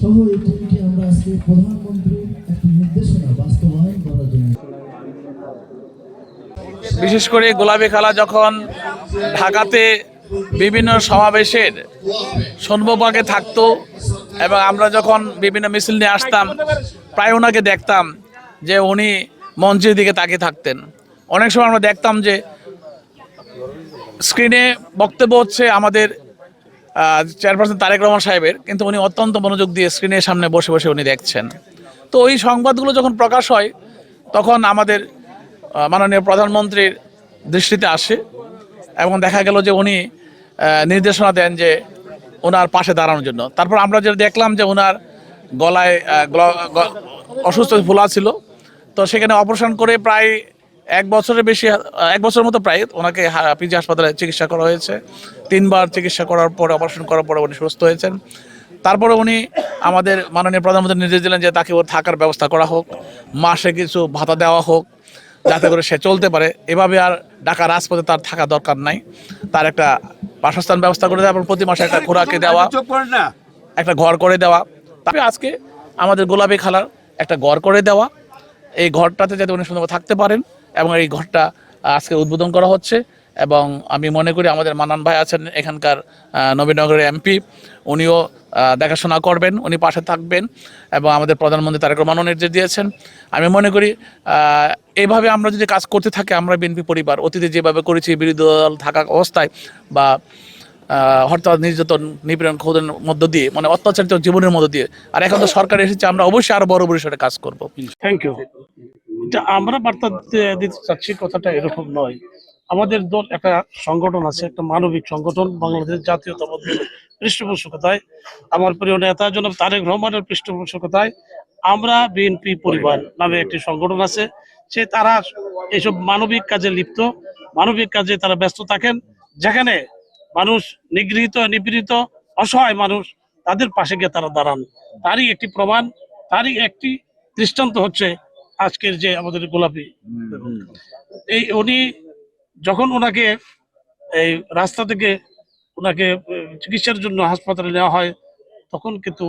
সহ এই টিমকে আমরা আজকে প্রধানমন্ত্রীর একটি নির্দেশনা বাস্তবায়ন করার জন্য, বিশেষ করে গোলাপী খালা যখন ঢাকাতে বিভিন্ন সমাবেশের সম্মুখভাগে থাকতো এবং আমরা যখন বিভিন্ন মিছিল নিয়ে আসতাম, প্রায় ওনাকে দেখতাম যে উনি মঞ্চের দিকে তাকিয়ে থাকতেন। অনেক সময় আমরা দেখতাম যে স্ক্রিনে বক্তব্য হচ্ছে আমাদের চেয়ারপারসন তারেক রহমান সাহেবের, কিন্তু উনি অত্যন্ত মনোযোগ দিয়ে স্ক্রিনের সামনে বসে বসে উনি দেখছেন। তো ওই সংবাদগুলো যখন প্রকাশ হয় তখন আমাদের মাননীয় প্রধানমন্ত্রীর দৃষ্টিতে আসে এবং দেখা গেল যে উনি নির্দেশনা দেন যে ওনার পাশে দাঁড়ানোর জন্য। তারপর আমরা যেটা দেখলাম যে ওনার গলায় অসুস্থ ফোলা ছিল, তো সেখানে অপারেশন করে প্রায় এক বছরের বেশি, এক বছরের মতো প্রায় ওনাকে পিজি হাসপাতালে চিকিৎসা করা হয়েছে। 3বার চিকিৎসা করার পরে, অপারেশন করার পরে উনি সুস্থ হয়েছেন। তারপরে উনি আমাদের মাননীয় প্রধানমন্ত্রী নির্দেশ দিলেন যে তাকে ওর থাকার ব্যবস্থা করা হোক, মাসে কিছু ভাতা দেওয়া হোক, যাতে করে সে চলতে পারে। এভাবে আর ঢাকা রাজপথে তার থাকা দরকার নাই, তার একটা বাসস্থান ব্যবস্থা করে দেওয়া এবং প্রতি মাসে একটা খোরাকে দেওয়া, একটা ঘর করে দেওয়া। তবে আজকে আমাদের গোলাপী খালার একটা ঘর করে দেওয়া, এই ঘরটাতে যাতে উনি সুন্দর থাকতে পারেন, এবং এই ঘরটা আজকে উদ্বোধন করা হচ্ছে। এবং আমি মনে করি আমাদের মান্নান ভাই আছেন এখানকার নবীনগরের এমপি, উনিও দেখাশোনা করবেন, উনি পাশে থাকবেন এবং আমাদের প্রধানমন্ত্রী তারেক রহমানও নির্দেশ দিয়েছেন। আমি মনে করি এইভাবে আমরা যদি কাজ করতে থাকি, আমরা বিএনপি পরিবার অতীতে যেভাবে করেছি বিরোধী দল থাকা অবস্থায় বা হরতাল, নির্যাতন, নিপীড়ন, ক্ষোধের মধ্য দিয়ে, মানে অত্যাচারিত জীবনের মধ্য দিয়ে, আর এখন তো সরকার এসেছে, আমরা অবশ্যই আরো বড় পরিসরে কাজ করবো। Thank you. আমরা বার্তা দিতে চাচ্ছি, কথাটা এরকম নয়। আমাদের দল একটা সংগঠন আছে, একটা মানবিক সংগঠন, বাংলাদেশ জাতীয়তাবাদী পৃষ্ঠপোষকতায় আমার প্রিয় নেতা জনাব তারেক রহমানের পৃষ্ঠপোষকতায় আমরা বিএনপি পরিবার নামে একটি সংগঠন আছে। তারা এইসব মানবিক কাজে লিপ্ত, মানবিক কাজে তারা ব্যস্ত থাকেন। যেখানে মানুষ নিগৃহীত, নিপীড়িত, অসহায় মানুষ, তাদের পাশে গিয়ে তারা দাঁড়ান। তারই একটি প্রমাণ, তারই একটি দৃষ্টান্ত হচ্ছে আজকের যে আমাদের গোলাপী। এই উনি যখন ওনাকে এই রাস্তা থেকে ওনাকে চিকিৎসার জন্য হাসপাতালে নেওয়া হয়, তখন কিন্তু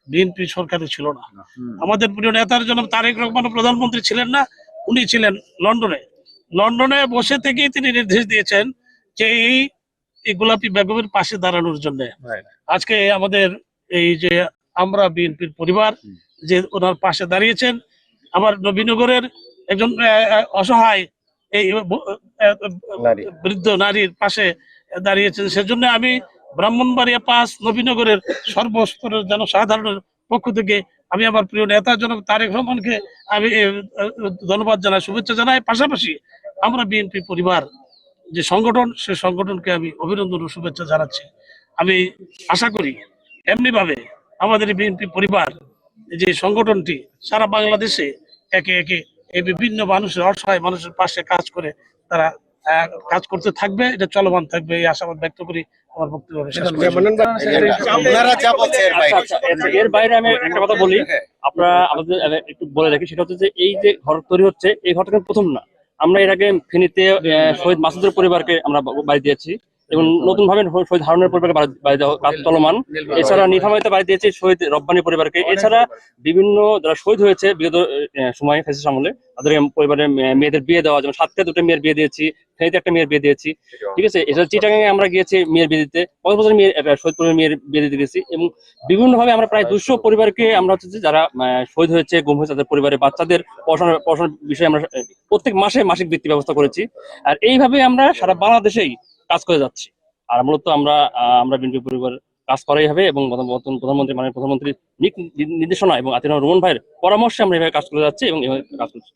বিএনপি সরকারে ছিল না। আমাদের প্রিয় নেতার জন্য তারেক রহমান প্রধানমন্ত্রী ছিলেন না, উনি ছিলেন লন্ডনে। লন্ডনে বসে থেকেই তিনি নির্দেশ দিয়েছেন যে এই গোলাপী বেগমের পাশে দাঁড়ানোর জন্য। আজকে আমাদের এই যে আমরা বিএনপির পরিবার যে ওনার পাশে দাঁড়িয়েছেন, আমার নবীনগরের একজন অসহায় এই বৃদ্ধ নারীর পাশে দাঁড়িয়েছেন, সেজন্য আমি ব্রাহ্মণবাড়িয়া 5 নবীনগরের সর্বস্তরের জনসাধারণের পক্ষ থেকে আমি আমার প্রিয় নেতা জনাব তারেক রহমানকে আমি ধন্যবাদ জানাই, শুভেচ্ছা জানাই। পাশাপাশি আমরা বিএনপি পরিবার যে সংগঠন, সেই সংগঠনকে আমি অভিনন্দন ও শুভেচ্ছা জানাচ্ছি। আমি আশা করি এমনি ভাবে আমাদের বিএনপি পরিবার যে সংগঠনটি সারা বাংলাদেশে একে একে এই বিভিন্ন মানুষের, অসহায় মানুষের পাশে কাজ করে তারা কাজ করতে থাকবে, এটা চলমান থাকবে, এই আশাবাদ ব্যক্ত করি আমার বক্তব্য শেষ করছি। এর বাইরে আমি একটা কথা বলি, আপনারা আমাদের একটু বলে রাখি, সেটা হচ্ছে যে এই যে ঘর তৈরি হচ্ছে, এই ঘরটা কিন্তু প্রথম না। আমরা এর আগে ফেনীতে শহীদ মাসুদের পরিবারকে আমরা বাড়ি দিয়েছি এবং নতুন ভাবে শহীদ হারুনের পরিবারকে বাড়ি দেওয়া কাজ চলমান। এছাড়া নীলফামারীতে বাড়ি দিয়েছি শহীদ রব্বানী পরিবারকে। এছাড়া বিভিন্ন যারা শহীদ হয়েছে বিগত সময় ফ্যাসিস্ট আমলে, তাদের পরিবারের মেয়েদের বিয়ে দেওয়া, যেমন সাতক্ষীরায় 2টা মেয়ের বিয়ে দিয়েছি, ফেনীতে একটা মেয়ের বিয়ে দিয়েছি, ঠিক আছে। এছাড়া চিটাগাঙে আমরা গিয়েছি মেয়ের বিয়ে দিতে, কক্সবাজার মেয়ের শহীদ পরিবারের মেয়ের বিয়ে দিতে গেছি, এবং বিভিন্ন ভাবে আমরা প্রায় 200 পরিবারকে আমরা হচ্ছে যে যারা শহীদ হয়েছে, গুম হয়েছে, তাদের পরিবারের বাচ্চাদের পড়াশোনার বিষয়ে আমরা প্রত্যেক মাসে মাসিক বৃত্তি ব্যবস্থা করেছি। আর এইভাবে আমরা সারা বাংলাদেশেই কাজ করে যাচ্ছি। আর মূলত আমরা বিএনপি পরিবার কাজ করাই হবে, এবং প্রধানমন্ত্রী মাননীয় প্রধানমন্ত্রীর নির্দেশনা এবং আতিউর রহমান ভাইয়ের পরামর্শে আমরা এভাবে কাজ করে যাচ্ছি এবং এভাবে কাজ করছি।